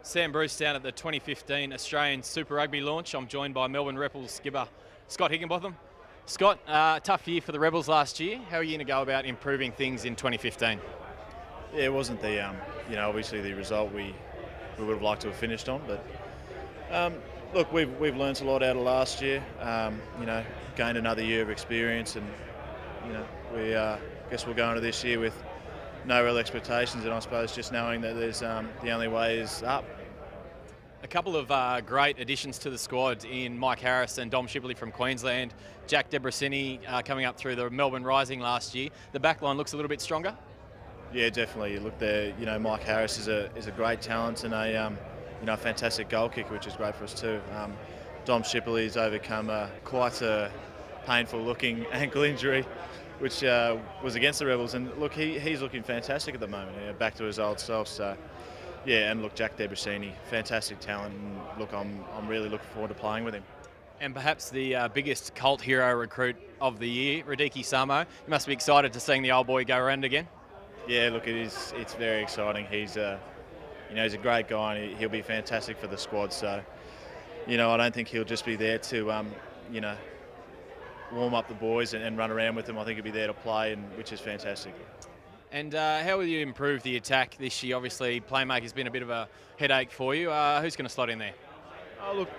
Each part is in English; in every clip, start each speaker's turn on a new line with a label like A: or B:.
A: Sam Bruce down at the 2015 Australian Super Rugby launch. I'm joined by Melbourne Rebels skipper Scott Higginbotham. Scott, tough year for the Rebels last year. How are you going to go about improving things in 2015?
B: Yeah, it wasn't the obviously the result we would have liked to have finished on, but look, we've learnt a lot out of last year. Gained another year of experience, and we guess we'll go into this year with no real expectations, and I suppose just knowing that there's the only way is up.
A: A couple of great additions to the squad in Mike Harris and Dom Shipley from Queensland. Jack Debrasini coming up through the Melbourne Rising last year. The backline looks a little bit stronger.
B: Yeah, definitely. Look there, Mike Harris is a great talent and a fantastic goal kicker, which is great for us too. Dom Shipley's overcome quite a painful-looking ankle injury, which was against the Rebels, and look, he's looking fantastic at the moment. Back to his old self. So, yeah, and look, Jack Debrasini, fantastic talent, and look, I'm really looking forward to playing with him.
A: And perhaps the biggest cult hero recruit of the year, Radiki Samo. You must be excited to seeing the old boy go around again.
B: Yeah, look, it's very exciting. He's he's a great guy, and he'll be fantastic for the squad. So, I don't think he'll just be there to warm up the boys and run around with them. I think he'll be there to play, which is fantastic.
A: And how will you improve the attack this year? Obviously, playmaking's been a bit of a headache for you. Who's going to slot in there?
B: Oh, look,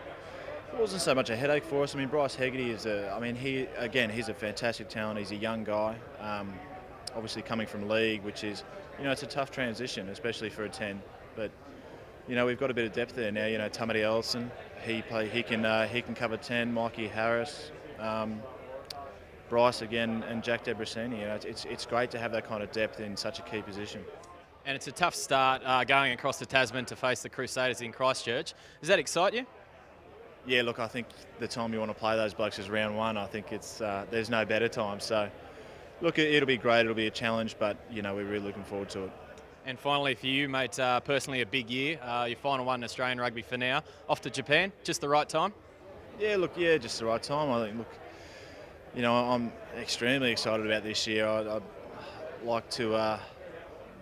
B: it wasn't so much a headache for us. I mean, Bryce Hegarty is he's a fantastic talent. He's a young guy, obviously coming from league, which is, it's a tough transition, especially for a 10. But, we've got a bit of depth there now. Tamati Ellison, he can cover 10. Mikey Harris, Bryce again, and Jack Debrasini. It's great to have that kind of depth in such a key position.
A: And it's a tough start going across the Tasman to face the Crusaders in Christchurch. Does that excite you?
B: Yeah, look, I think the time you want to play those blokes is round one. I think there's no better time. So, look, it'll be great. It'll be a challenge, but we're really looking forward to it.
A: And finally, for you, mate, personally a big year. Your final one in Australian rugby for now. Off to Japan, just the right time?
B: Yeah, look, just the right time. I think, look, I'm extremely excited about this year. I'd like to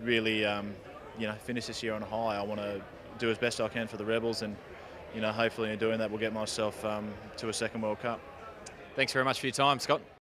B: really, finish this year on a high. I want to do as best I can for the Rebels, and, hopefully in doing that we'll get myself to a second World Cup.
A: Thanks very much for your time, Scott.